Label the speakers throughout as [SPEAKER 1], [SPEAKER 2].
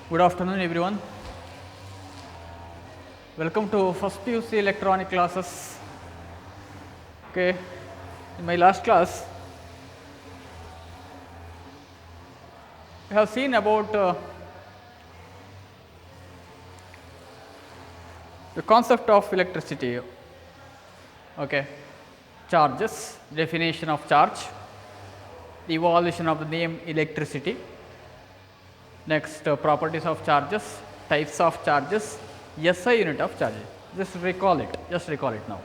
[SPEAKER 1] Good afternoon, everyone. Welcome to first PUC electronic classes. Okay, in my last class, we have seen about the concept of electricity. Okay, charges, definition of charge, the evolution of the name electricity. Next, properties of charges, types of charges, SI unit of charge. Just recall it now.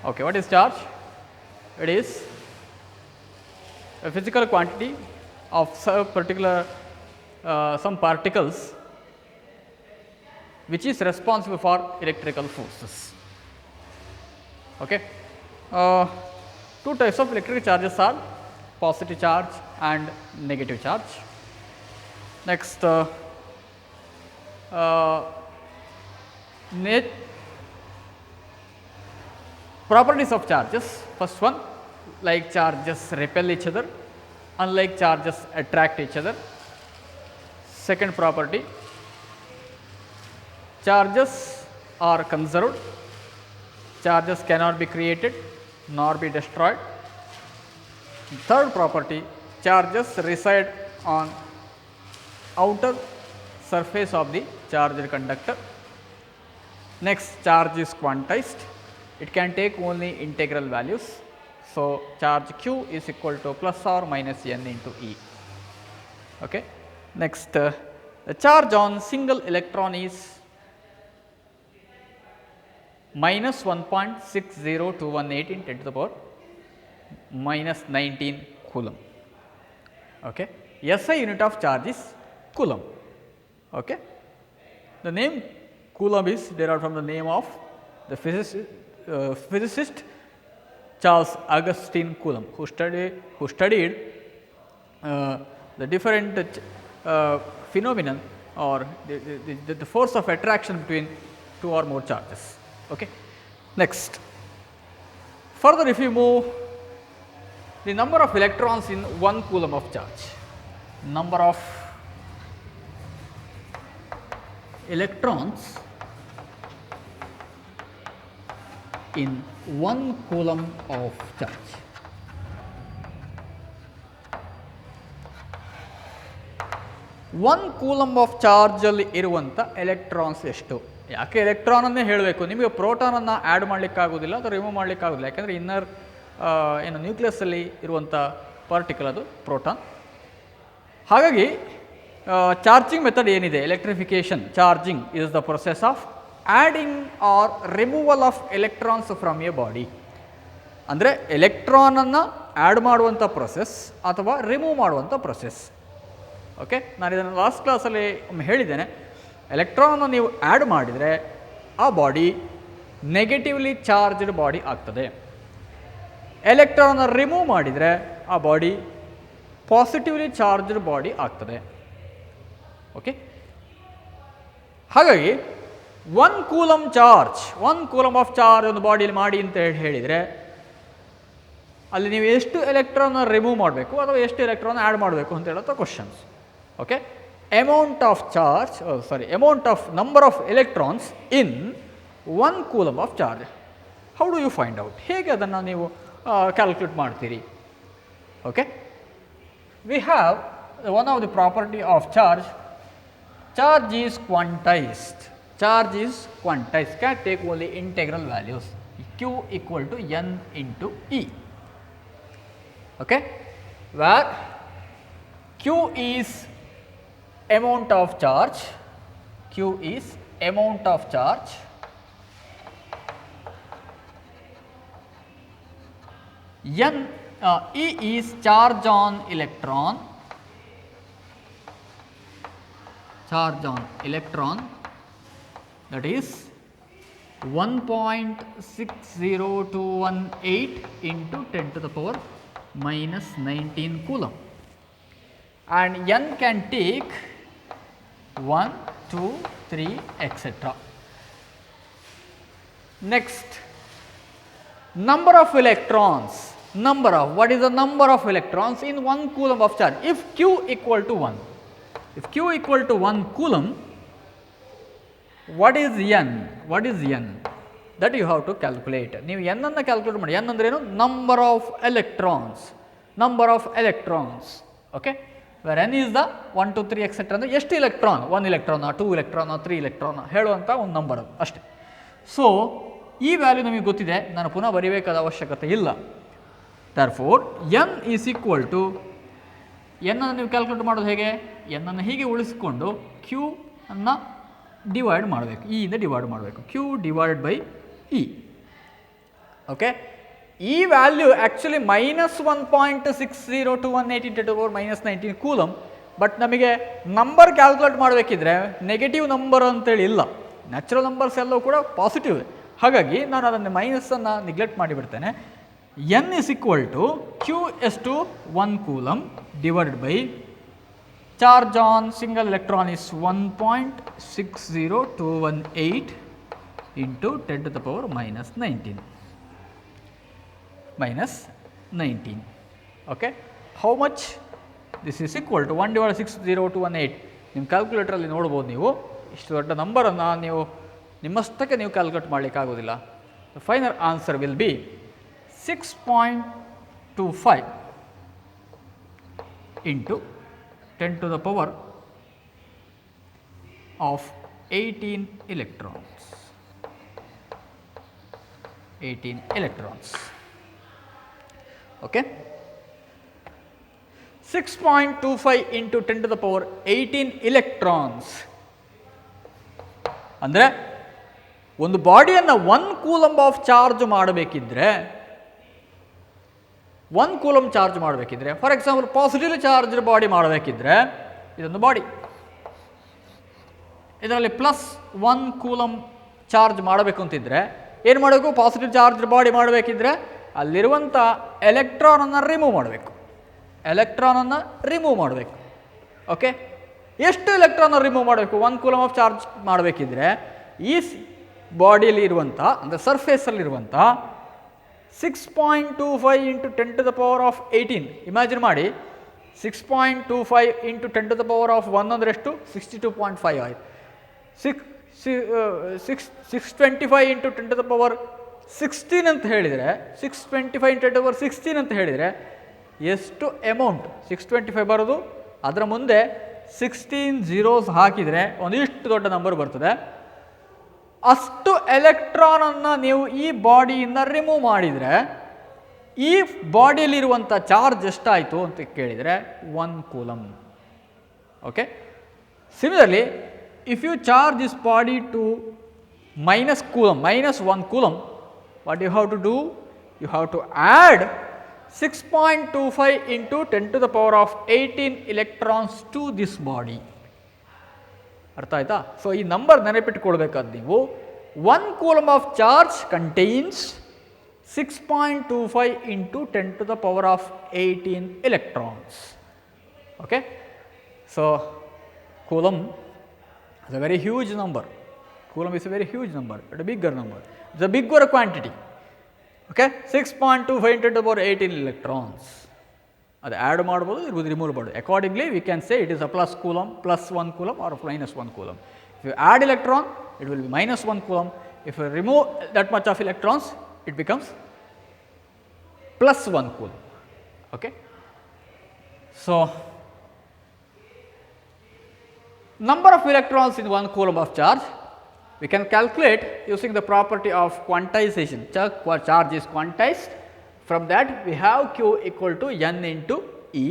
[SPEAKER 1] Okay, what is charge? It is a physical quantity of some particular some particles which is responsible for electrical forces. Okay. Two types of electric charges are positive charge and negative charge. Next, properties of charges. First one, like charges repel each other, unlike charges attract each other. Second property, charges are conserved, charges cannot be created nor be destroyed. Third property, charges reside on outer surface of the charged conductor. Next, charge is quantized, it can take only integral values. So, charge q is equal to plus or minus n into E. Okay. Next, the charge on single electron is minus 1.60218 in 10 to the power minus 19 coulomb. Okay. SI unit of charge is coulomb. Okay. The name coulomb is derived from the name of the physicist Charles Augustine Coulomb, who studied the different phenomenon or the force of attraction between two or more charges. Okay. Next, further if you move the number of electrons in 1 coulomb of charge, number of electrons in 1 coulomb of charge. One coulomb of charge ಅಲ್ಲಿ ಇರುವಂಥ electrons ಎಷ್ಟು? ಯಾಕೆ electron ಅನ್ನೇ ಹೇಳಬೇಕು, ನಿಮಗೆ proton ಅನ್ನು add ಮಾಡಲಿಕ್ಕಾಗೋದಿಲ್ಲ ಅಥವಾ remove ಮಾಡಲಿಕ್ಕಾಗೋದಿಲ್ಲ, ಯಾಕೆಂದರೆ ಇನ್ನರ್ ಏನು ನ್ಯೂಕ್ಲಿಯಸ್ ಅಲ್ಲಿ ಇರುವಂಥ ಪಾರ್ಟಿಕಲ್ ಅದು ಪ್ರೋಟಾನ್. ಹಾಗಾಗಿ ಚಾರ್ಜಿಂಗ್ ಮೆಥಡ್ ಏನಿದೆ, electrification charging is the process of adding or removal of electrons from a body. ಅಂದರೆ ಎಲೆಕ್ಟ್ರಾನನ್ನು ಆ್ಯಡ್ ಮಾಡುವಂಥ ಪ್ರೊಸೆಸ್ ಅಥವಾ ರಿಮೂವ್ ಮಾಡುವಂಥ ಪ್ರೊಸೆಸ್. ಓಕೆ, ನಾನು ಇದನ್ನು ಲಾಸ್ಟ್ ಕ್ಲಾಸಲ್ಲಿ ಒಮ್ಮೆ ಹೇಳಿದ್ದೇನೆ. ಎಲೆಕ್ಟ್ರಾನನ್ನು ನೀವು ಆ್ಯಡ್ ಮಾಡಿದರೆ ಆ ಬಾಡಿ ನೆಗೆಟಿವ್ಲಿ ಚಾರ್ಜ್ಡ್ ಬಾಡಿ ಆಗ್ತದೆ. ಎಲೆಕ್ಟ್ರಾನನ್ನು ರಿಮೂವ್ ಮಾಡಿದರೆ ಆ ಬಾಡಿ ಪಾಸಿಟಿವ್ಲಿ ಚಾರ್ಜ್ಡ್ ಬಾಡಿ ಆಗ್ತದೆ. ಓಕೆ, ಹಾಗಾಗಿ 1 coulomb charge, 1 coulomb of charge ಒಂದು ಬಾಡಿಯಲ್ಲಿ ಮಾಡಿ ಅಂತ ಹೇಳಿದರೆ ಅಲ್ಲಿ ನೀವು ಎಷ್ಟು ಎಲೆಕ್ಟ್ರಾನ್ ರಿಮೂವ್ ಮಾಡಬೇಕು ಅಥವಾ ಎಷ್ಟು ಎಲೆಕ್ಟ್ರಾನ್ ಆ್ಯಡ್ ಮಾಡಬೇಕು ಅಂತ ಹೇಳೋ questions. Okay, amount of charge amount of number of electrons in 1 coulomb of charge. How do you find out? ಹೇಗೆ ಅದನ್ನು ನೀವು ಕ್ಯಾಲ್ಕುಲೇಟ್ ಮಾಡ್ತೀರಿ? Okay, we have one of the property of charge. Charge is quantized. Charge is quantized. Can take only integral values. Q equal to N into E. Okay, where Q is amount of charge. Q is amount of charge. E is charge on electron. Charge on electron, that is 1.60218 into 10 to the power minus 19 coulomb, and N can take 1, 2, 3 etc. Next, number of electrons. What is the number of electrons in 1 coulomb of charge? If Q equal to 1, If Q equal to 1 coulomb, what is N? What is N? That you have to calculate. ನೀವು N ಅನ್ನು calculate ಮಾಡಿ. N ಅಂದ್ರೆ ಏನು? Number of electrons. Number of electrons. Okay, where N is the 1 2 3 etcetera ಅಂದರೆ ಎಷ್ಟು electron, 1 electron 2 electron 3 electron ಹೇಳುವಂಥ ಒಂದು number ಅದು ಅಷ್ಟೇ. ಸೊ ಈ ವ್ಯಾಲ್ಯೂ ನಮಗೆ ಗೊತ್ತಿದೆ, ನಾನು ಪುನಃ ಬರೀಬೇಕಾದ ಅವಶ್ಯಕತೆ ಇಲ್ಲ. Therefore N is equal to, N ಅನ್ನು ನೀವು ಕ್ಯಾಲ್ಕುಲೇಟ್ ಮಾಡೋದು ಹೇಗೆ? N ಅನ್ನು ಹೀಗೆ ಉಳಿಸಿಕೊಂಡು Q ಅನ್ನು ಡಿವೈಡ್ ಮಾಡಬೇಕು, ಇ ಇಂದ ಡಿವೈಡ್ ಮಾಡಬೇಕು, Q divided by E. Okay, ಈ ವ್ಯಾಲ್ಯೂ ಆ್ಯಕ್ಚುಲಿ -1.602180 ಕೂಲಮ್. ಬಟ್ ನಮಗೆ ನಂಬರ್ ಕ್ಯಾಲ್ಕುಲೇಟ್ ಮಾಡಬೇಕಿದ್ರೆ ನೆಗೆಟಿವ್ ನಂಬರ್ ಅಂತೇಳಿ ಇಲ್ಲ, ನ್ಯಾಚುರಲ್ ನಂಬರ್ಸ್ ಎಲ್ಲವೂ ಕೂಡ ಪಾಸಿಟಿವ್. ಹಾಗಾಗಿ ನಾನು ಅದನ್ನು ಮೈನಸನ್ನು neglect ಮಾಡಿಬಿಡ್ತೇನೆ. N is equal to Q ಎಷ್ಟು 1 coulomb divided by charge on single electron is 1.60218 into 10 to the power minus 19. Okay, how much? This is equal to 1 divided 60218. ನಿಮ್ಮ ಕ್ಯಾಲ್ಕುಲೇಟರಲ್ಲಿ ನೋಡ್ಬೋದು ನೀವು, ಇಷ್ಟು ದೊಡ್ಡ ನಂಬರನ್ನು ನೀವು ನಿಮ್ಮಷ್ಟಕ್ಕೆ ನೀವು ಕ್ಯಾಲ್ಕುಲೇಟ್ ಮಾಡಲಿಕ್ಕಾಗೋದಿಲ್ಲ. The final answer will be 6.25 into 10 to the power of 18 electrons. 18 electrons. Okay, 6.25 into 10 to the power 18 electrons ಅಂದರೆ ಒಂದು ಬಾಡಿಯನ್ನು 1 ಕೂಲಂಬ್ ಆಫ್ ಚಾರ್ಜ್ ಮಾಡಬೇಕಿದ್ರೆ, 1 ಕೂಲಂಬ್ ಚಾರ್ಜ್ ಮಾಡಬೇಕಿದ್ರೆ, for example positive charge body ಮಾಡಬೇಕಿದ್ರೆ, ಇದೊಂದು ಬಾಡಿ, ಇದರಲ್ಲಿ +1 ಕೂಲಂಬ್ ಚಾರ್ಜ್ ಮಾಡಬೇಕು ಅಂತಿದ್ರೆ ಏನು ಮಾಡಬೇಕು? ಪಾಸಿಟಿವ್ ಚಾರ್ಜ್ ಬಾಡಿ ಮಾಡಬೇಕಿದ್ರೆ ಅಲ್ಲಿರುವಂಥ ಎಲೆಕ್ಟ್ರಾನನ್ನು ರಿಮೂವ್ ಮಾಡಬೇಕು, ಎಲೆಕ್ಟ್ರಾನನ್ನು ರಿಮೂವ್ ಮಾಡಬೇಕು. ಓಕೆ, ಎಷ್ಟು ಎಲೆಕ್ಟ್ರಾನ್ ರಿಮೂವ್ ಮಾಡಬೇಕು? 1 ಕೂಲಂಬ್ ಆಫ್ ಚಾರ್ಜ್ ಮಾಡಬೇಕಿದ್ರೆ ಈ ಬಾಡಿಯಲ್ಲಿ ಇರುವಂಥ ಅಂದರೆ ಸರ್ಫೇಸಲ್ಲಿರುವಂಥ 6.25 into 10 to the power of 18. Imagine ಮಾಡಿ, 6.25 into 10 to the power of 1 ಅಂದರೆ ಎಷ್ಟು? 62.5 ಆಯಿತು. 625 into 10 to the power 16 ಅಂತ ಹೇಳಿದರೆ, 625 into 10 to the power 16 ಅಂತ ಹೇಳಿದರೆ ಎಷ್ಟು ಅಮೌಂಟ್? 625 ಬರೋದು, ಅದರ ಮುಂದೆ 16 zeros ಹಾಕಿದರೆ ಒಂದಿಷ್ಟು ದೊಡ್ಡ ನಂಬರ್ ಬರ್ತದೆ. ಅಷ್ಟು ಎಲೆಕ್ಟ್ರಾನನ್ನು ನೀವು ಈ ಬಾಡಿಯಿಂದ ರಿಮೂವ್ ಮಾಡಿದರೆ ಈ ಬಾಡಿಯಲ್ಲಿರುವಂಥ ಚಾರ್ಜ್ ಎಷ್ಟಾಯಿತು ಅಂತ ಕೇಳಿದರೆ 1 coulomb. Okay, similarly if you charge this body to -1 coulomb, what you have to do? You have to add 6.25 into 10 to the power of 18 electrons to this body. ಅರ್ಥ ಆಯ್ತಾ? ಸೊ ಈ number ನೆನಪಿಟ್ಟುಕೊಳ್ಬೇಕಾದ ನೀವು, 1 coulomb of charge contains 6.25 into 10 to the power of 18 electrons. Okay, so coulomb is a very huge number. Coulomb is a very huge number, but a bigger number. It's a bigger quantity. Okay, 6.25 into 10 to the power 18 electrons. ಅದು add ಮಾಡ್ಬೋದು, ಇರ್ಬೋದು remove ಮಾಡ್ಬೋದು. Accordingly we can say it is a +1 coulomb or -1 coulomb. If you add electron it will be -1 coulomb. If you remove that much of electrons it becomes +1 coulomb. Okay, so number of electrons in 1 coulomb of charge we can calculate using the property of quantization. Charge is quantized. From that we have Q equal to N into E.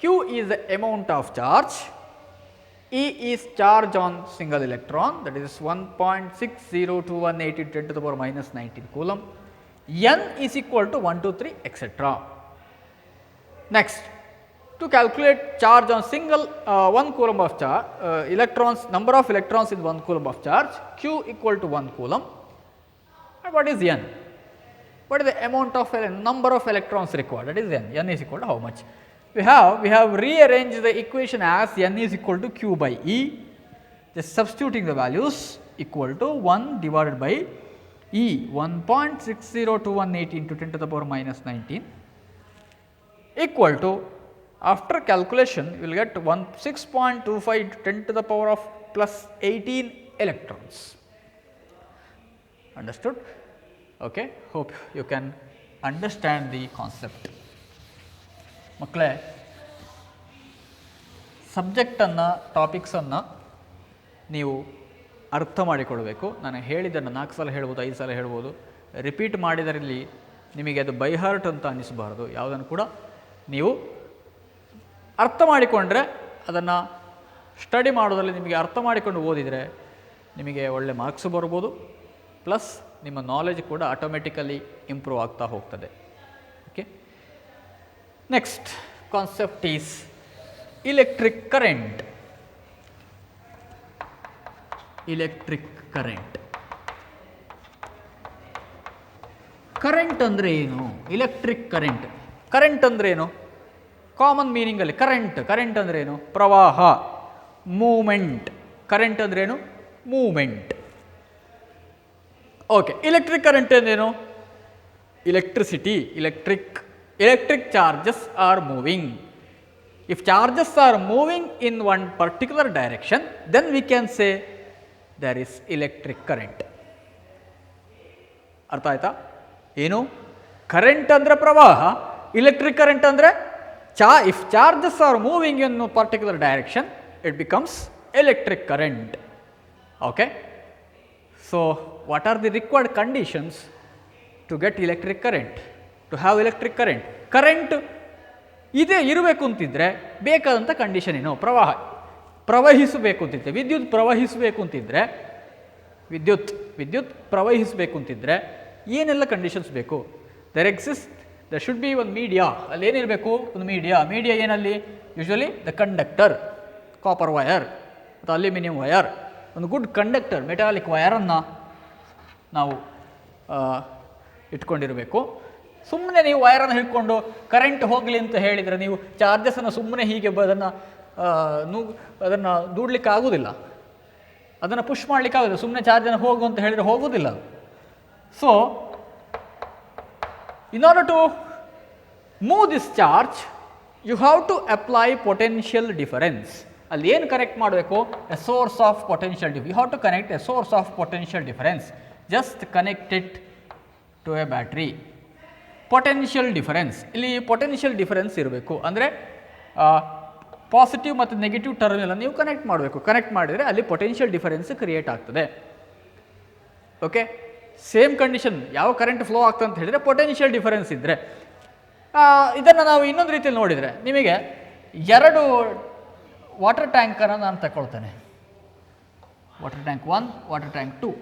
[SPEAKER 1] Q is the amount of charge, E is charge on single electron, that is 1.60218 into 10 to the power minus 19 coulomb. N is equal to 1 2 3 etc. Next, to calculate charge on single 1 coulomb of charge, electrons, number of electrons in 1 coulomb of charge, Q equal to 1 coulomb. And what is N? What is the amount of number of electrons required? That is N. N is equal to how much? We have rearranged the equation as N is equal to Q by E. Just substituting the values, equal to 1 divided by E, 1.60218 into 10 to the power minus 19, equal to After calculation, you will get 6.25 10 to the power of plus 18 electrons. Understood? Okay, hope you can understand the concept. ಮಕ್ಕಳೇ, ಸಬ್ಜೆಕ್ಟನ್ನು ಟಾಪಿಕ್ಸನ್ನು ನೀವು ಅರ್ಥ ಮಾಡಿಕೊಳ್ಬೇಕು. ನಾನು ಹೇಳಿದ್ದನ್ನು 4 ಸಲ ಹೇಳ್ಬೋದು, 5 ಸಲ ಹೇಳ್ಬೋದು. ರಿಪೀಟ್ ಮಾಡಿದರಲ್ಲಿ ನಿಮಗೆ ಅದು ಬೈ ಹಾರ್ಟ್ ಅಂತ ಅನ್ನಿಸಬಾರ್ದು. ಯಾವುದನ್ನು ಕೂಡ ನೀವು ಅರ್ಥ ಮಾಡಿಕೊಂಡ್ರೆ, ಅದನ್ನು ಸ್ಟಡಿ ಮಾಡೋದ್ರಲ್ಲಿ ನಿಮಗೆ ಅರ್ಥ ಮಾಡಿಕೊಂಡು ಓದಿದರೆ ನಿಮಗೆ ಒಳ್ಳೆ ಮಾರ್ಕ್ಸು ಬರ್ಬೋದು, ಪ್ಲಸ್ ನಿಮ್ಮ ನಾಲೆಜ್ ಕೂಡ ಆಟೋಮೆಟಿಕಲಿ ಇಂಪ್ರೂವ್ ಆಗ್ತಾ ಹೋಗ್ತದೆ. Okay, next concept is electric current. Electric current, current ಅಂದರೆ ಏನು? ಇಲೆಕ್ಟ್ರಿಕ್ ಕರೆಂಟ್, ಕರೆಂಟ್ ಅಂದರೆ ಏನು? ಕಾಮನ್ ಮೀನಿಂಗಲ್ಲಿ ಕರೆಂಟ್ ಅಂದರೆ ಏನು? ಪ್ರವಾಹ, ಮೂಮೆಂಟ್. ಕರೆಂಟ್ ಅಂದರೆ ಏನು? ಮೂಮೆಂಟ್. ಓಕೆ, ಎಲೆಕ್ಟ್ರಿಕ್ ಕರೆಂಟ್ ಅಂದ್ರೇನು? Electricity, electric charges are moving. If charges are moving in one particular direction, then we can say there is electric current. ಅರ್ಥ ಆಯ್ತಾ? ಏನು? ಕರೆಂಟ್ ಅಂದರೆ ಪ್ರವಾಹ, ಎಲೆಕ್ಟ್ರಿಕ್ ಕರೆಂಟ್ ಅಂದರೆ if charges are moving in a particular direction, it becomes electric current. Okay? So, what are the required conditions to get electric current? To have electric current? Current ಇದೇ ಇರಬೇಕು ಅಂತಿದ್ರೆ ಬೇಕಾದಂಥ condition ಏನು? ಪ್ರವಹಿಸಬೇಕು ಅಂತಿದ್ದರೆ, ವಿದ್ಯುತ್ ಪ್ರವಹಿಸಬೇಕು ಅಂತಿದ್ದರೆ, ವಿದ್ಯುತ್ ಪ್ರವಹಿಸಬೇಕು ಅಂತಿದ್ದರೆ ಏನೆಲ್ಲ conditions ಬೇಕು? there should be ಒಂದು ಮೀಡಿಯಾ. ಅಲ್ಲಿ ಏನಿರಬೇಕು? ಒಂದು ಮೀಡಿಯಾ ಏನಲ್ಲಿ? Usually the conductor, copper wire ಅಥವಾ ಅಲ್ಯೂಮಿನಿಯಂ ವಯರ್. ಒಂದು ಗುಡ್ ಕಂಡಕ್ಟರ್ ಮೆಟಾಲಿಕ್ ವಯರನ್ನು ನಾವು ಇಟ್ಕೊಂಡಿರಬೇಕು. ಸುಮ್ಮನೆ ನೀವು ವಯರನ್ನು ಹಿಡ್ಕೊಂಡು ಕರೆಂಟ್ ಹೋಗಲಿ ಅಂತ ಹೇಳಿದರೆ ನೀವು ಚಾರ್ಜಸನ್ನು ಸುಮ್ಮನೆ ಹೀಗೆ ಅದನ್ನು ದೂಡಲಿಕ್ಕೆ ಆಗೋದಿಲ್ಲ, ಅದನ್ನು ಪುಷ್ ಮಾಡಲಿಕ್ಕೆ ಆಗೋದಿಲ್ಲ. ಸುಮ್ಮನೆ ಚಾರ್ಜನ್ನು ಹೋಗು ಅಂತ ಹೇಳಿದರೆ ಹೋಗೋದಿಲ್ಲ. So in order to move this charge, you have to apply potential difference. ಅಲ್ಲಿ ಏನು ಕನೆಕ್ಟ್ ಮಾಡಬೇಕು? a source of potential difference. You have to connect a source of potential difference. Just connect it to a battery. Potential difference, ಇಲ್ಲಿ potential difference ಇರಬೇಕು. ಅಂದರೆ positive ಮತ್ತು negative terminal ನೀವು connect ಮಾಡಬೇಕು. Connect ಮಾಡಿದರೆ ಅಲ್ಲಿ ಪೊಟೆನ್ಷಿಯಲ್ ಡಿಫರೆನ್ಸ್ ಕ್ರಿಯೇಟ್ ಆಗ್ತದೆ. Okay, same condition ಯಾವ ಕರೆಂಟ್ ಫ್ಲೋ ಆಗ್ತದೆ ಅಂತ ಹೇಳಿದರೆ ಪೊಟೆನ್ಷಿಯಲ್ ಡಿಫರೆನ್ಸ್ ಇದ್ದರೆ. ಇದನ್ನು ನಾವು ಇನ್ನೊಂದು ರೀತಿಯಲ್ಲಿ ನೋಡಿದರೆ, ನಿಮಗೆ 2 ವಾಟರ್ ಟ್ಯಾಂಕನ್ನು ನಾನು ತಗೊಳ್ತೇನೆ, water tank 1, water tank 2.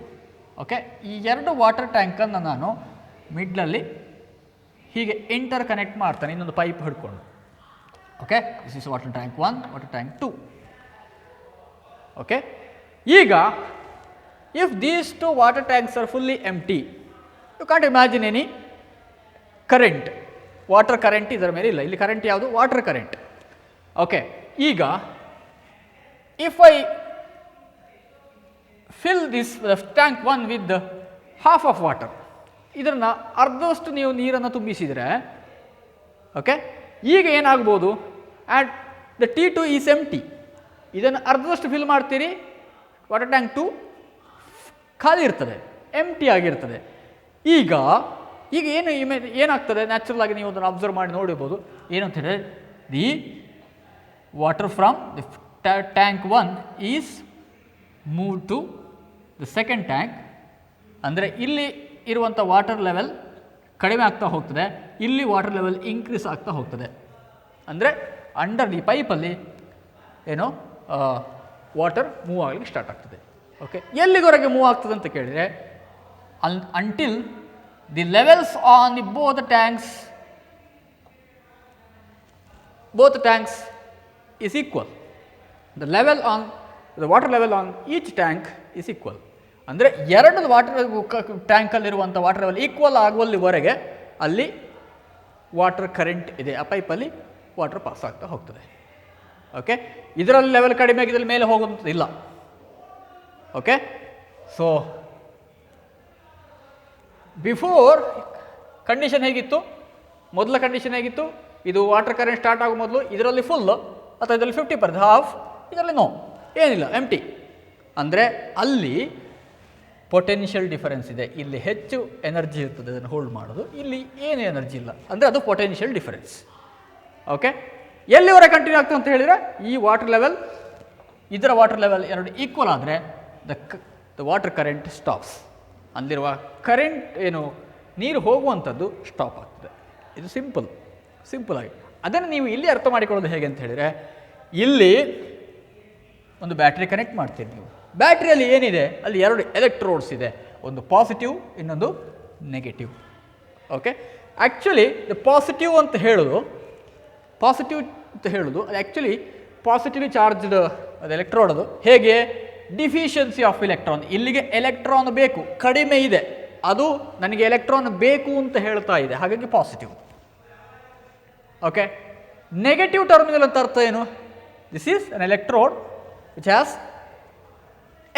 [SPEAKER 1] Okay, ಈ 2 ವಾಟರ್ ಟ್ಯಾಂಕನ್ನು ನಾನು ಮಿಡ್ಲಲ್ಲಿ ಹೀಗೆ ಇಂಟರ್ ಕನೆಕ್ಟ್ ಮಾಡ್ತಾನೆ ಇನ್ನೊಂದು ಪೈಪ್ ಹಿಡ್ಕೊಂಡು. Okay, this is water tank 1, water tank 2. Okay, ಈಗ if these 2 water tanks are fully empty, you can't imagine any current. Water current ಇದರ ಮೇಲೆ ಇಲ್ಲ. ಇಲ್ಲಿ ಕರೆಂಟ್ ಯಾವುದು? Water current. ಓಕೆ, ಈಗ if I fill this tank 1 with half of water, ಇದನ್ನು ಅರ್ಧದಷ್ಟು ನೀವು ನೀರನ್ನು ತುಂಬಿಸಿದರೆ, ಓಕೆ, ಈಗ ಏನಾಗ್ಬೋದು? ಆ್ಯಂಡ್ ದ T2 ಈಸ್ ಎಂಟಿ. ಇದನ್ನು ಅರ್ಧದಷ್ಟು ಫಿಲ್ ಮಾಡ್ತೀರಿ, ವಾಟರ್ ಟ್ಯಾಂಕ್ 2 ಖಾಲಿ ಇರ್ತದೆ, ಎಂಟಿ ಆಗಿರ್ತದೆ. ಈಗ ಏನಾಗ್ತದೆ? ನ್ಯಾಚುರಲ್ ಆಗಿ ನೀವು ಅದನ್ನು ಅಬ್ಸರ್ವ್ ಮಾಡಿ ನೋಡಿರ್ಬೋದು. ಏನಂತ ಹೇಳಿದ್ರೆ, the water from the tank 1 is move to the second tank. ಅಂದರೆ ಇಲ್ಲಿ ಇರುವಂಥ ವಾಟರ್ ಲೆವೆಲ್ ಕಡಿಮೆ ಆಗ್ತಾ ಹೋಗ್ತದೆ, ಇಲ್ಲಿ ವಾಟರ್ ಲೆವೆಲ್ ಇನ್ಕ್ರೀಸ್ ಆಗ್ತಾ ಹೋಗ್ತದೆ. ಅಂದರೆ ಅಂಡರ್ ದಿ ಪೈಪಲ್ಲಿ ಏನೋ ವಾಟರ್ ಮೂವ್ ಆಗಲಿಕ್ಕೆ ಸ್ಟಾರ್ಟ್ ಆಗ್ತದೆ. ಓಕೆ, ಎಲ್ಲಿವರೆಗೆ ಮೂವ್ ಆಗ್ತದೆ ಅಂತ ಕೇಳಿದರೆ, until the levels on the both tanks is equal. The water level on each tank is equal. ಅಂದರೆ 2 ವಾಟರ್ ಟ್ಯಾಂಕಲ್ಲಿರುವಂಥ ವಾಟರ್ ಲೆವೆಲ್ ಈಕ್ವಲ್ ಆಗುವಲ್ಲಿವರೆಗೆ ಅಲ್ಲಿ ವಾಟರ್ ಕರೆಂಟ್ ಇದೆ, ಆ ಪೈಪಲ್ಲಿ ವಾಟರ್ ಪಾಸ್ ಆಗ್ತಾ ಹೋಗ್ತದೆ. ಓಕೆ, ಇದರಲ್ಲಿ ಲೆವೆಲ್ ಕಡಿಮೆ ಆಗಿದ್ದಲ್ಲಿ ಮೇಲೆ ಹೋಗೋದಿಲ್ಲ. ಓಕೆ, ಸೊ ಬಿಫೋರ್ ಕಂಡೀಷನ್ ಹೇಗಿತ್ತು? ಮೊದಲ ಕಂಡೀಷನ್ ಹೇಗಿತ್ತು? ಇದು ವಾಟರ್ ಕರೆಂಟ್ ಸ್ಟಾರ್ಟ್ ಆಗೋ ಮೊದಲು ಇದರಲ್ಲಿ ಫುಲ್ ಅಥವಾ ಇದರಲ್ಲಿ 50%, ಹಾಫ್, ಇದರಲ್ಲಿ ನೋ, ಏನಿಲ್ಲ, ಎಂಟಿ. ಅಂದರೆ ಅಲ್ಲಿ ಪೊಟೆನ್ಷಿಯಲ್ ಡಿಫರೆನ್ಸ್ ಇದೆ. ಇಲ್ಲಿ ಹೆಚ್ಚು ಎನರ್ಜಿ ಇರ್ತದೆ ಅದನ್ನು ಹೋಲ್ಡ್ ಮಾಡೋದು, ಇಲ್ಲಿ ಏನು ಎನರ್ಜಿ ಇಲ್ಲ, ಅಂದರೆ ಅದು ಪೊಟೆನ್ಷಿಯಲ್ ಡಿಫರೆನ್ಸ್. ಓಕೆ, ಎಲ್ಲಿವರೆಗೆ ಕಂಟಿನ್ಯೂ ಆಗ್ತದೆ ಅಂತ ಹೇಳಿದರೆ ಈ ವಾಟರ್ ಲೆವೆಲ್ ಇದರ ವಾಟರ್ ಲೆವೆಲ್ ಎರಡು ಈಕ್ವಲ್ ಆದರೆ ದ ವಾಟರ್ ಕರೆಂಟ್ ಸ್ಟಾಪ್ಸ್. ಅಲ್ಲಿರುವ ಕರೆಂಟ್ ಏನು ನೀರು ಹೋಗುವಂಥದ್ದು ಸ್ಟಾಪ್ ಆಗ್ತದೆ. ಇದು ಸಿಂಪಲ್ ಆಗಿ. ಅದನ್ನು ನೀವು ಇಲ್ಲಿ ಅರ್ಥ ಮಾಡಿಕೊಳ್ಳೋದು ಹೇಗೆ ಅಂತ ಹೇಳಿದರೆ, ಇಲ್ಲಿ ಒಂದು ಬ್ಯಾಟ್ರಿ ಕನೆಕ್ಟ್ ಮಾಡ್ತೀರಿ ನೀವು. ಬ್ಯಾಟ್ರಿಯಲ್ಲಿ ಏನಿದೆ, ಅಲ್ಲಿ ಎರಡು ಎಲೆಕ್ಟ್ರೋಡ್ಸ್ ಇದೆ, ಒಂದು ಪಾಸಿಟಿವ್, ಇನ್ನೊಂದು ನೆಗೆಟಿವ್. ಓಕೆ, ಆ್ಯಕ್ಚುಲಿ ಪಾಸಿಟಿವ್ ಅಂತ ಹೇಳೋದು ಅದು ಆ್ಯಕ್ಚುಲಿ ಪಾಸಿಟಿವ್ಲಿ ಚಾರ್ಜ್ಡ್ ಅದು ಎಲೆಕ್ಟ್ರೋಡ್. ಅದು ಹೇಗೆ, ಡಿಫಿಷಿಯನ್ಸಿ ಆಫ್ ಎಲೆಕ್ಟ್ರಾನ್. ಇಲ್ಲಿಗೆ ಎಲೆಕ್ಟ್ರಾನ್ ಬೇಕು, ಕಡಿಮೆ ಇದೆ, ಅದು ನನಗೆ ಎಲೆಕ್ಟ್ರಾನ್ ಬೇಕು ಅಂತ ಹೇಳ್ತಾ ಇದೆ, ಹಾಗಾಗಿ ಪಾಸಿಟಿವ್. ಓಕೆ, ನೆಗೆಟಿವ್ ಟರ್ಮಿನಲ್ ಅಂತ ಅರ್ಥ ಏನು? This is an electrode which has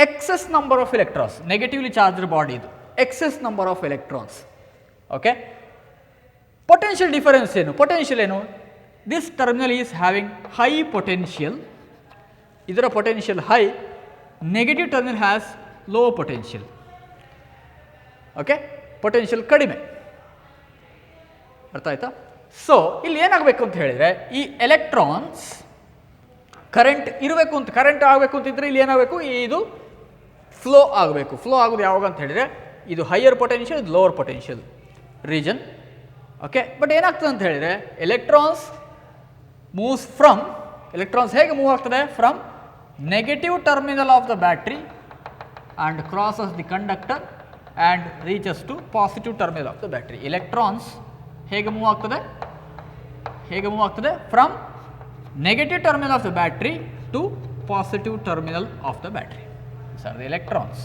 [SPEAKER 1] excess number of electrons. Negatively charged body ಇದು, excess number of electrons. Okay, potential difference ಏನು? ಪೊಟೆನ್ಷಿಯಲ್ ಏನು? This terminal is having high potential, ಇದರ potential high, negative terminal has low potential. Okay, potential ಕಡಿಮೆ. ಅರ್ಥ ಆಯ್ತಾ? So ಇಲ್ಲಿ ಏನಾಗಬೇಕು ಅಂತ ಹೇಳಿದರೆ, ಈ ಎಲೆಕ್ಟ್ರಾನ್ಸ್ ಕರೆಂಟ್ ಇರಬೇಕು ಅಂತ, ಕರೆಂಟ್ ಆಗಬೇಕು ಅಂತಿದ್ರೆ ಇಲ್ಲಿ ಏನಾಗಬೇಕು, ಇದು ಫ್ಲೋ ಆಗಬೇಕು. ಫ್ಲೋ ಆಗೋದು ಯಾವಾಗ ಅಂತ ಹೇಳಿದರೆ, ಇದು ಹೈಯರ್ ಪೊಟೆನ್ಷಿಯಲ್, ಇದು lower potential region. Okay, but ಏನಾಗ್ತದೆ ಅಂತ ಹೇಳಿದರೆ, ಎಲೆಕ್ಟ್ರಾನ್ಸ್ ಹೇಗೆ ಮೂವ್ ಆಗ್ತದೆ? From negative terminal of the battery and crosses the conductor and reaches to positive terminal of the battery. Electrons ಹೇಗೆ ಮೂವ್ ಆಗ್ತದೆ? From negative terminal of the battery to positive terminal of the battery. These are the electrons.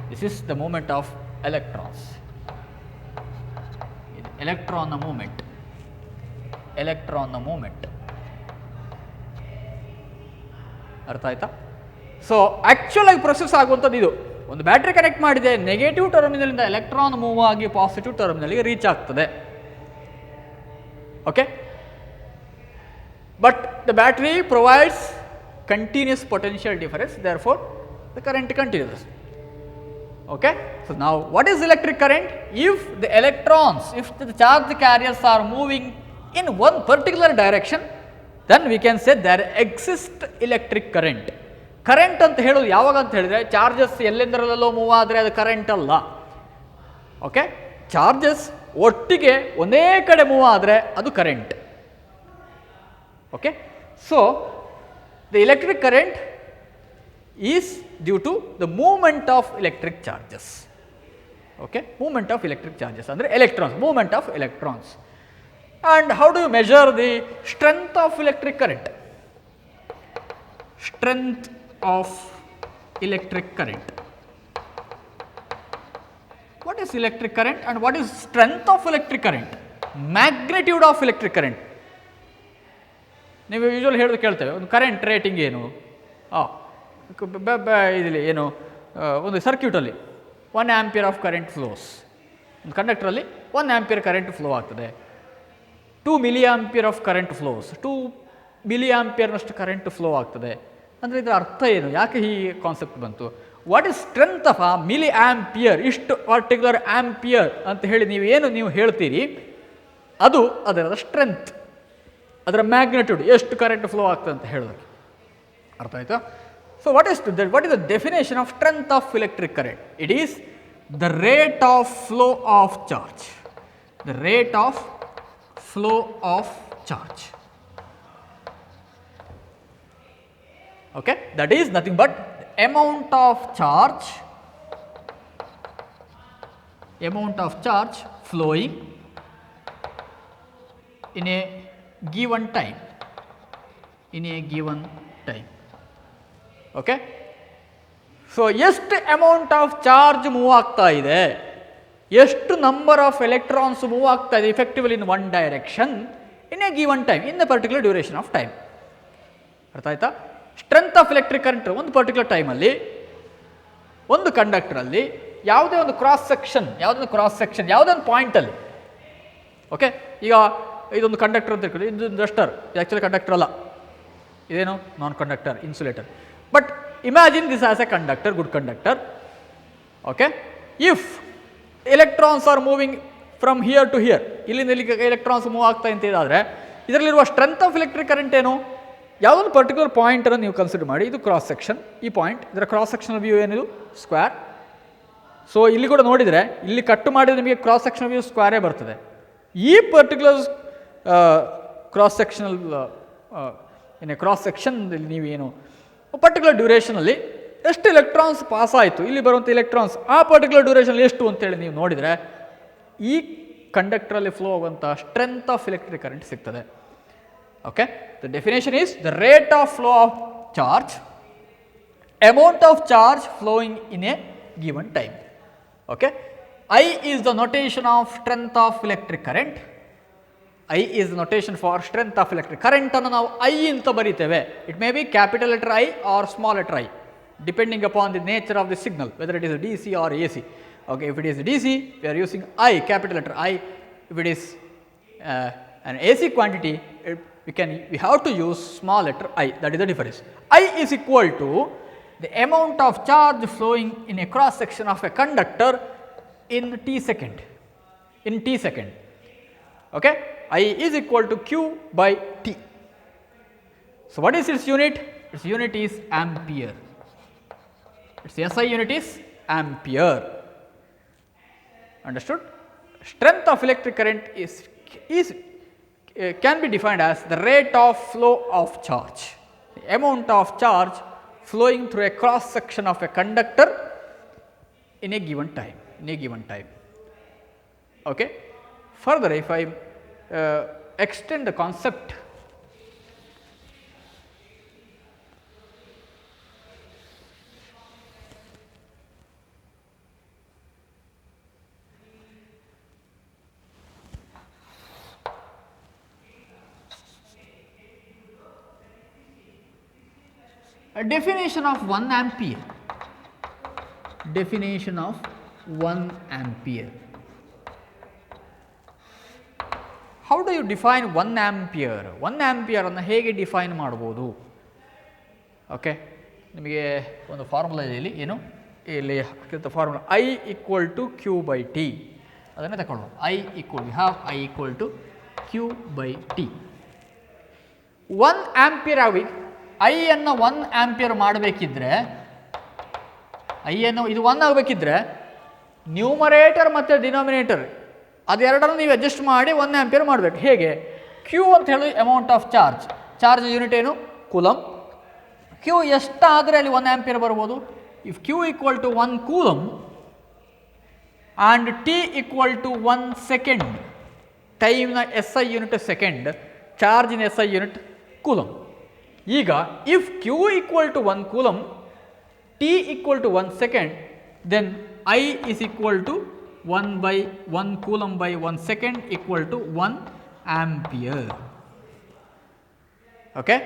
[SPEAKER 1] This is the movement of electrons. Electron movement. ಅರ್ಥ ಆಯ್ತಾ? So actual ಆಗಿ process ಆಗುವಂಥದ್ದು ಇದು. ಒಂದು battery connect ಮಾಡಿದೆ, negative ಟರ್ಮಿನಲಿಂದ electron move ಆಗಿ positive ಟರ್ಮಿನಲ್ಗೆ reach ಆಗ್ತದೆ. Okay, but the battery provides continuous potential difference, therefore the current continues. Okay, so now what is electric current? If the charge carriers are moving in one particular direction, then we can say there exists electric current. Current ಅಂತ ಹೇಳೋದು ಯಾವಾಗ ಅಂತ ಹೇಳಿದ್ರೆ, charges ಎಲ್ಲೆಂದರಲ್ಲೋ move ಆದರೆ ಅದು current ಅಲ್ಲ. Okay, charges ಒಟ್ಟಿಗೆ ಒಂದೇ ಕಡೆ ಮೂವ್ ಆದರೆ ಅದು current. Okay, so the electric current is due to the movement of electric charges. Okay, movement of electric charges ಅಂದರೆ electrons, movement of electrons. And how do you measure the strength of electric current? Strength of electric current. What is electric current and what is strength of electric current? Magnitude of electric current. ನೀವು usually ಹೇಳೋದು ಕೇಳ್ತೇವೆ, ಒಂದು current rating ಏನು? ಇದರಲ್ಲಿ ಏನು, ಒಂದು ಸರ್ಕ್ಯೂಟಲ್ಲಿ 1 ampere of current flows, ಒಂದು ಕಂಡಕ್ಟರಲ್ಲಿ 1 ಆಂಪಿಯರ್ ಕರೆಂಟ್ ಫ್ಲೋ ಆಗ್ತದೆ. 2 milli ampere of current flows, 2 milli ಆಂಪಿಯರ್ನಷ್ಟು ಕರೆಂಟ್ ಫ್ಲೋ ಆಗ್ತದೆ. ಅಂದರೆ ಇದರ ಅರ್ಥ ಏನು? ಯಾಕೆ ಈ ಕಾನ್ಸೆಪ್ಟ್ ಬಂತು? What is strength of milli ampere, ಇಷ್ಟು ಪರ್ಟಿಕ್ಯುಲರ್ ಆಂಪಿಯರ್ ಅಂತ ಹೇಳಿ ನೀವು ಹೇಳ್ತೀರಿ, ಅದು ಅದರ ಸ್ಟ್ರೆಂತ್, ಅದರ ಮ್ಯಾಗ್ನಿಟ್ಯೂಡ್, ಎಷ್ಟು ಕರೆಂಟ್ ಫ್ಲೋ ಆಗ್ತದೆ ಅಂತ ಹೇಳೋದಕ್ಕೆ. ಅರ್ಥ ಆಯಿತಾ? So what is the definition of strength of electric current? It is the rate of flow of charge. The rate of flow of charge. Okay, that is nothing but amount of charge flowing in a given time. Okay, so ಎಷ್ಟು amount of charge move ಆಗ್ತಾ ಇದೆ, ಎಷ್ಟು number of electrons move ಆಗ್ತಾ ಇದೆ effectively in one direction in a given time, in a particular duration of time. ಅರ್ಥ ಆಯ್ತಾ? Strength of electric current ಒಂದು particular ಟೈಮಲ್ಲಿ ಒಂದು ಕಂಡಕ್ಟರಲ್ಲಿ ಯಾವುದೇ ಒಂದು ಕ್ರಾಸ್ ಸೆಕ್ಷನ್ ಯಾವುದೇ ಒಂದು ಪಾಯಿಂಟಲ್ಲಿ, ಓಕೆ, ಈಗ ಇದೊಂದು ಕಂಡಕ್ಟರ್ ಅಂತ ಇಟ್ಕೊಳ್ಳಿ, ಇದು ಡಸ್ಟರ್, ಇದು ಆ್ಯಕ್ಚುಲಿ ಕಂಡಕ್ಟರ್ ಅಲ್ಲ, ಇದೇನು non conductor, insulator. But imagine this as a conductor, good conductor. Okay, if electrons are moving from here to here, ಇಲ್ಲಿಂದ ಇಲ್ಲಿಗೆ ಎಲೆಕ್ಟ್ರಾನ್ಸ್ ಮೂವ್ ಆಗ್ತಾ ಅಂತ ಇದಾದರೆ ಇದರಲ್ಲಿರುವ ಸ್ಟ್ರೆಂತ್ ಆಫ್ ಎಲೆಕ್ಟ್ರಿಕ್ ಕರೆಂಟ್ ಏನು? ಯಾವುದೊಂದು ಪರ್ಟಿಕ್ಯುಲರ್ ಪಾಯಿಂಟನ್ನು ನೀವು ಕನ್ಸಿಡರ್ ಮಾಡಿ, ಇದು ಕ್ರಾಸ್ ಸೆಕ್ಷನ್, ಈ ಪಾಯಿಂಟ್, ಇದರ ಕ್ರಾಸ್ ಸೆಕ್ಷನ್ ವ್ಯೂ ಏನಿದು ಸ್ಕ್ವೇರ್. ಸೊ ಇಲ್ಲಿ ಕೂಡ ನೋಡಿದರೆ ಇಲ್ಲಿ ಕಟ್ ಮಾಡಿದರೆ ನಿಮಗೆ ಕ್ರಾಸ್ ಸೆಕ್ಷನ್ ವ್ಯೂ ಸ್ಕ್ವೇರೇ ಬರ್ತದೆ. ಈ particular cross sectional cross section ನೀವೇನು ಪರ್ಟಿಕ್ಯುಲರ್ ಡ್ಯೂರೇಷನಲ್ಲಿ ಎಷ್ಟು ಎಲೆಕ್ಟ್ರಾನ್ಸ್ ಪಾಸ್ ಆಯಿತು, ಇಲ್ಲಿ ಬರುವಂಥ ಎಲೆಕ್ಟ್ರಾನ್ಸ್ ಆ ಪರ್ಟಿಕ್ಯುಲರ್ ಡ್ಯೂರೇಷನಲ್ಲಿ ಎಷ್ಟು ಅಂತೇಳಿ ನೀವು ನೋಡಿದರೆ ಈ ಕಂಡಕ್ಟರಲ್ಲಿ ಫ್ಲೋ ಆಗುವಂಥ ಸ್ಟ್ರೆಂತ್ ಆಫ್ ಎಲೆಕ್ಟ್ರಿಕ್ ಕರೆಂಟ್ ಸಿಗ್ತದೆ. Okay, the definition is the rate of flow of charge, amount of charge flowing in a given time. Okay, I is the notation of strength of electric current. I is the notation for strength of electric current ಅನ್ನು ನಾವು I ಅಂತ ಬರೀತೇವೆ. It may be capital letter I or small letter I depending upon the nature of the signal, whether it is a DC or AC. Okay, if it is DC, we are using I, capital letter I. If it is an AC quantity, we have to use small letter I. That is the difference. I is equal to the amount of charge flowing in a cross section of a conductor in t second. Okay, I is equal to Q by T. So what is its unit? Its unit is ampere. Its SI unit is ampere. Understood? Strength of electric current can be defined as the rate of flow of charge, the amount of charge flowing through a cross section of a conductor in a given time. Okay, further if I extend the concept, a definition of 1 ampere. Definition of 1 ampere. How do you define 1 ampere? 1 ampere ಅನ್ನು ಹೇಗೆ define ಮಾಡ್ಬೋದು? Okay, ನಿಮಗೆ ಒಂದು formula ಇಲ್ಲಿ ಏನು ಇಲ್ಲಿ ಹಾಕಿದಂಥ formula I equal to Q by T, ಅದನ್ನೇ ತಗೊಳ್ಳೋದು. we have I equal to Q by T. 1 ampere ಆಗಿ I ಅನ್ನು 1 ಆಂಪಿಯರ್ ಮಾಡಬೇಕಿದ್ರೆ, I ಅನ್ನು ಇದು 1 ಆಗಬೇಕಿದ್ರೆ ನ್ಯೂಮರೇಟರ್ ಮತ್ತು ಡಿನಾಮಿನೇಟರ್ ಅದೆರಡನ್ನು ನೀವು ಅಡ್ಜಸ್ಟ್ ಮಾಡಿ 1 ಆಂಪಿಯರ್ ಮಾಡಬೇಕು. ಹೇಗೆ? Q ಅಂತ ಹೇಳಿ amount of charge, charge unit ಏನು? ಕೂಲಮ್. Q ಎಷ್ಟಾದರೆ ಅಲ್ಲಿ 1 ಆಂಪಿಯರ್ ಬರ್ಬೋದು. If Q equal to 1 coulomb and T equal to 1 second, ಟೈಮ್ನ SI ಯೂನಿಟ್ ಸೆಕೆಂಡ್, ಚಾರ್ಜಿನ SI ಯೂನಿಟ್ ಕೂಲಮ್. ಈಗ if Q equal to 1 coulomb, T equal to 1 second, then I is equal to 1 by 1 coulomb by 1 second equal to 1 ampere. Okay,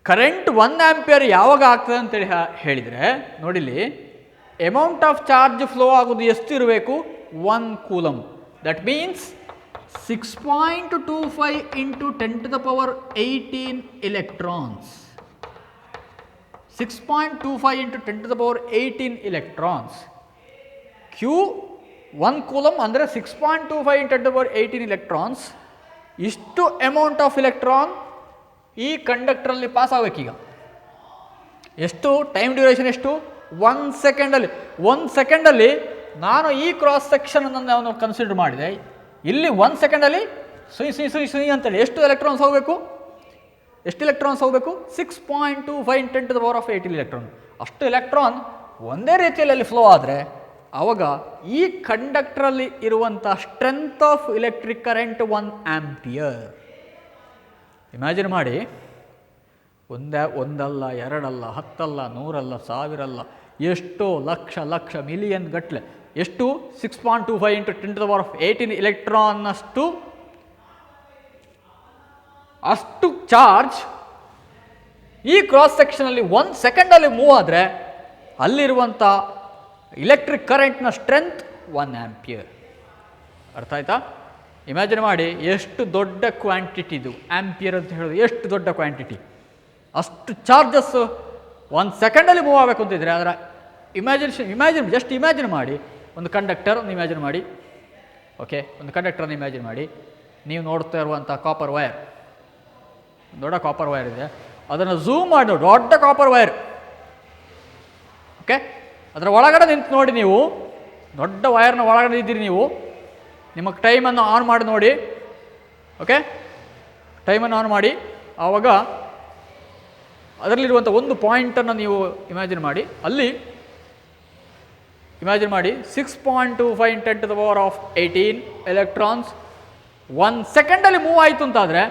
[SPEAKER 1] current 1 ampere ಯಾವಾಗ ಆಗ್ತದೆ ಅಂತೇಳಿ ಹೇಳಿದರೆ ನೋಡಿಲಿ, amount of charge flow ಆಗೋದು ಎಷ್ಟು ಇರಬೇಕು? 1 coulomb. That means 6.25 into 10 to the power 18 electrons. 6.25 into 10 to the power 18 electrons. Q 1 coulomb ಅಂದರೆ 6.25 into 10 to the power 18 electrons. ಇಷ್ಟು ಅಮೌಂಟ್ ಆಫ್ ಎಲೆಕ್ಟ್ರಾನ್ ಈ ಕಂಡಕ್ಟರಲ್ಲಿ ಪಾಸ್ ಆಗಬೇಕೀಗ. ಎಷ್ಟು ಟೈಮ್ ಡ್ಯೂರೇಷನ್? ಎಷ್ಟು? 1 ಸೆಕೆಂಡಲ್ಲಿ. 1 ಸೆಕೆಂಡಲ್ಲಿ ನಾನು ಈ ಕ್ರಾಸ್ ಸೆಕ್ಷನನ್ನು ನಾನು ಕನ್ಸಿಡರ್ ಮಾಡಿದೆ. ಇಲ್ಲಿ 1 ಸೆಕೆಂಡಲ್ಲಿ ಸುಯಿ ಅಂತೇಳಿ ಎಷ್ಟು ಎಲೆಕ್ಟ್ರಾನ್ಸ್ ಹೋಗಬೇಕು? 6.25 into 10 to the power of 18 electron. ಅಷ್ಟು ಎಲೆಕ್ಟ್ರಾನ್ ಒಂದೇ ರೀತಿಯಲ್ಲಿ ಅಲ್ಲಿ ಫ್ಲೋ ಆದರೆ ಆವಾಗ ಈ ಕಂಡಕ್ಟರಲ್ಲಿ ಇರುವಂಥ strength of electric current 1 ampere. Imagine ಮಾಡಿ, ಒಂದಲ್ಲ, ಎರಡಲ್ಲ, 10 ಅಲ್ಲ, 100 ಅಲ್ಲ, 1000 ಅಲ್ಲ, ಎಷ್ಟೋ ಲಕ್ಷ ಮಿಲಿಯನ್ ಗಟ್ಟಲೆ, ಎಷ್ಟು? 6.25 into 10 to the power of 18 ಎಲೆಕ್ಟ್ರಾನ್ನಷ್ಟು ಅಷ್ಟು ಚಾರ್ಜ್ ಈ ಕ್ರಾಸ್ ಸೆಕ್ಷನಲ್ಲಿ 1 ಸೆಕೆಂಡಲ್ಲಿ ಮೂವ್ ಆದರೆ ಅಲ್ಲಿರುವಂಥ ಎಲೆಕ್ಟ್ರಿಕ್ ಕರೆಂಟ್ನ ಸ್ಟ್ರೆಂತ್ 1 ಆಂಪಿಯರ್. ಅರ್ಥ ಆಯ್ತಾ? ಇಮ್ಯಾಜಿನ್ ಮಾಡಿ ಎಷ್ಟು ದೊಡ್ಡ ಕ್ವಾಂಟಿಟಿ ಇದು ಆ್ಯಂಪಿಯರ್ ಅಂತ ಹೇಳೋದು, ಎಷ್ಟು ದೊಡ್ಡ ಕ್ವಾಂಟಿಟಿ. ಅಷ್ಟು ಚಾರ್ಜಸ್ಸು 1 ಸೆಕೆಂಡಲ್ಲಿ ಮೂವ್ ಆಗಬೇಕು ಅಂತಿದ್ರೆ ಅದರ ಜಸ್ಟ್ ಇಮ್ಯಾಜಿನ್ ಮಾಡಿ. ಒಂದು ಕಂಡಕ್ಟರನ್ನು ಇಮ್ಯಾಜಿನ್ ಮಾಡಿ. ಓಕೆ, ಒಂದು ಕಂಡಕ್ಟರನ್ನು ಇಮ್ಯಾಜಿನ್ ಮಾಡಿ. ನೀವು ನೋಡ್ತಾ ಇರುವಂಥ ಕಾಪರ್ ವೈರ್, ದೊಡ್ಡ ಕಾಪರ್ ವೈರ್ ಇದೆ, ಅದನ್ನು ಝೂಮ್ ಮಾಡಿ ನೋಡಿ, ದೊಡ್ಡ ಕಾಪರ್ ವೈರ್. ಓಕೆ, ಅದರ ಒಳಗಡೆ ನಿಂತು ನೋಡಿ, ನೀವು ದೊಡ್ಡ ವೈರ್ನ ಒಳಗಡೆ ಇದ್ದೀರಿ ನೀವು. ನಿಮಗೆ ಟೈಮನ್ನು ಆನ್ ಮಾಡಿ ನೋಡಿ. ಓಕೆ, ಟೈಮನ್ನು ಆನ್ ಮಾಡಿ. ಆವಾಗ ಅದರಲ್ಲಿರುವಂಥ ಒಂದು ಪಾಯಿಂಟನ್ನು ನೀವು ಇಮ್ಯಾಜಿನ್ ಮಾಡಿ. ಅಲ್ಲಿ ಇಮ್ಯಾಜಿನ್ ಮಾಡಿ 6.25 × 10⁻18 ಎಲೆಕ್ಟ್ರಾನ್ಸ್ 1 ಸೆಕೆಂಡಲ್ಲಿ ಮೂವ್ ಆಯಿತು ಅಂತಾದರೆ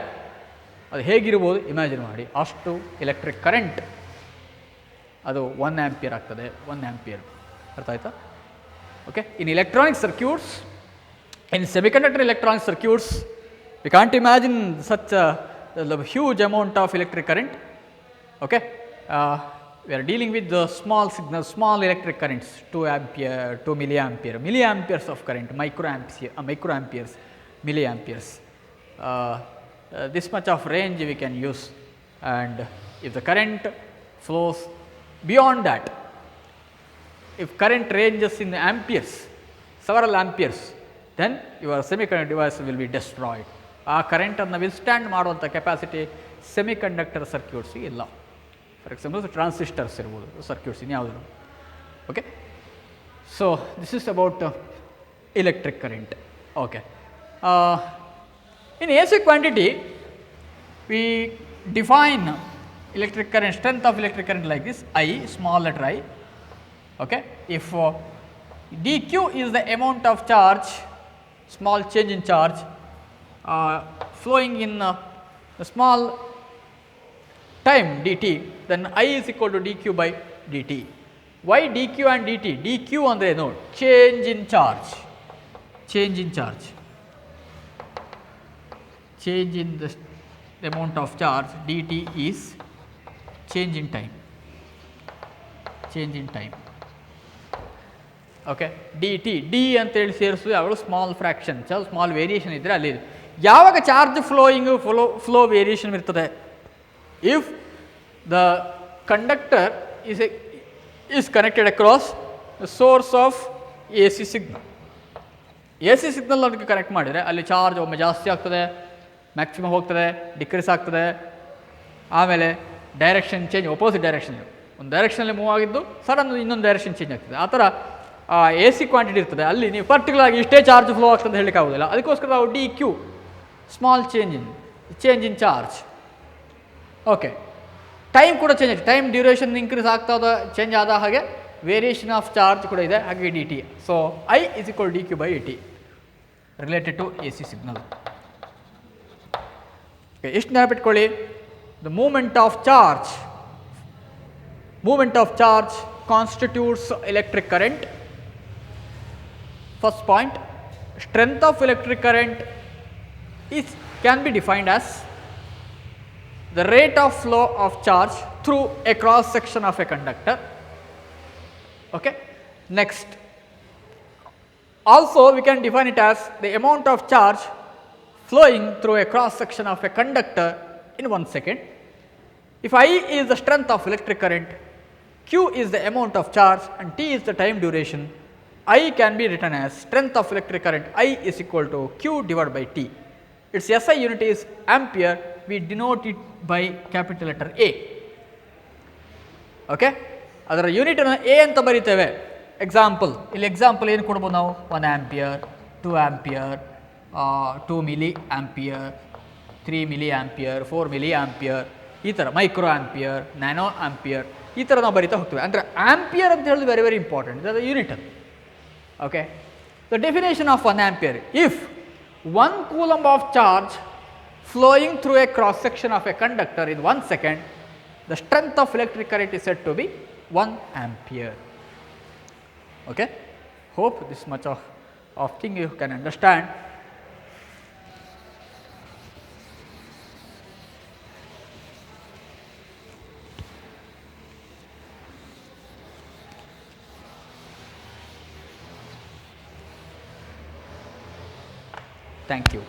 [SPEAKER 1] ಅದು ಹೇಗಿರ್ಬೋದು ಇಮ್ಯಾಜಿನ್ ಮಾಡಿ. ಅಷ್ಟು ಎಲೆಕ್ಟ್ರಿಕ್ ಕರೆಂಟ್, ಅದು 1 ಆ್ಯಂಪಿಯರ್ ಆಗ್ತದೆ. 1 ಆ್ಯಂಪಿಯರ್, ಅರ್ಥ ಆಯ್ತಾ? Okay, in electronic circuits, in semiconductor electronic circuits, we can't imagine such a huge amount of electric current. Okay, we are dealing with the small signals, small electric currents, 2 ampere, 2 milliamperes of current, microamperes, milliamperes. This much of range we can use, and if the current flows beyond that, if current ranges in amperes, several amperes, then your semiconductor device will be destroyed. ಆ ಕರೆಂಟನ್ನು ವಿಲ್ಸ್ಟ್ಯಾಂಡ್ ಮಾಡುವಂಥ capacity semiconductor ಸರ್ಕ್ಯೂಟ್ಸಿಗೆ ಇಲ್ಲ. For example transistors ಇರ್ಬೋದು, circuits ಇನ್ಯಾವುದು. Okay, so this is about electric current. Okay, in AC quantity we define electric current, strength of electric current like this: I, small letter I. Okay, if dq is the amount of charge, small change in charge flowing in a small time dt, then I is equal to dq by dt. Why dq and dt? dq andre no, change in charge, change in charge, change in the amount of charge. dt is change in time, change in time. Okay, D T, D ಅಂತೇಳಿ ಸೇರಿಸೋದು ಯಾವಾಗ small fraction, small variation ಇದ್ದರೆ ಅಲ್ಲಿ ಯಾವಾಗ charge flow variation ಇರ್ತದೆ. If the conductor is connected across source of A C signal, A C signal ಅದಕ್ಕೆ connect ಮಾಡಿದರೆ ಅಲ್ಲಿ ಚಾರ್ಜ್ ಒಮ್ಮೆ ಜಾಸ್ತಿ ಆಗ್ತದೆ, ಮ್ಯಾಕ್ಸಿಮಮ್ ಹೋಗ್ತದೆ, ಡಿಕ್ರೀಸ್ ಆಗ್ತದೆ, ಆಮೇಲೆ ಡೈರೆಕ್ಷನ್ ಚೇಂಜ್, ಅಪೋಸಿಟ್ ಡೈರೆಕ್ಷನ್, ಒಂದು ಡೈರೆಕ್ಷನಲ್ಲಿ ಮೂವ್ ಆಗಿದ್ದು ಸಡನ್ ಇನ್ನೊಂದು ಡೈರೆಕ್ಷನ್ ಚೇಂಜ್ ಆಗ್ತದೆ. ಆ ಥರ ಎ ಸಿ ಕ್ವಾಂಟಿಟಿ ಇರ್ತದೆ, ಅಲ್ಲಿ ನೀವು ಪರ್ಟಿಕ್ಯುಲರ್ ಆಗಿ ಇಷ್ಟೇ ಚಾರ್ಜ್ ಫ್ಲೋ ಆಗ್ತದೆ ಅಂತ ಹೇಳಲಿಕ್ಕೆ ಆಗೋದಿಲ್ಲ. ಅದಕ್ಕೋಸ್ಕರ ನಾವು d q, small change in charge. Okay, time ಕೂಡ ಚೇಂಜ್ ಆಗಿದೆ, ಟೈಮ್ ಡ್ಯೂರೇಷನ್ ಇನ್ಕ್ರೀಸ್ ಆಗ್ತಾ ಚೇಂಜ್ ಆದ ಹಾಗೆ ವೇರಿಯೇಷನ್ ಆಫ್ ಚಾರ್ಜ್ ಕೂಡ ಇದೆ, ಹಾಗೆ d t. So I is equal d q by d t related to A C signal. Okay, ಎಷ್ಟು ನೆನಪಿಟ್ಕೊಳ್ಳಿ, the moment of charge constitutes electric current. First point, strength of electric current can be defined as the rate of flow of charge through a cross section of a conductor. Okay, next, also we can define it as the amount of charge flowing through a cross section of a conductor in 1 second. If I is the strength of electric current, Q is the amount of charge, and T is the time duration, I can be written as strength of electric current I is equal to Q divided by T. Its SI unit is ampere. We denote it by capital letter A. Okay, ಅದರ unit ಅನ್ನು A ಅಂತ ಬರೀತೇವೆ. Example, ಇಲ್ಲಿ example ಏನು ಕೊಡ್ಬೋದು ನಾವು? 1 ampere, 2 ampere, 2 milli ampere, 3 milli ampere, 4 milli ampere, ಈ ಥರ micro ampere, nano ampere, ಈ ಥರ ನಾವು ಬರಿತಾ ಹೋಗ್ತೀವಿ. ಅಂದರೆ ಆಂಪಿಯರ್ ಅಂತ ಹೇಳೋದು ವೆರಿ ವೆರಿ ಇಂಪಾರ್ಟೆಂಟ್, ಇದರ ಯೂನಿಟ್ ಅದು. Okay, the definition of 1 ampere: if 1 coulomb of charge flowing through a cross section of a conductor in 1 second, the strength of electric current is said to be 1 ampere. Okay, hope this much of thing you can understand. Thank you.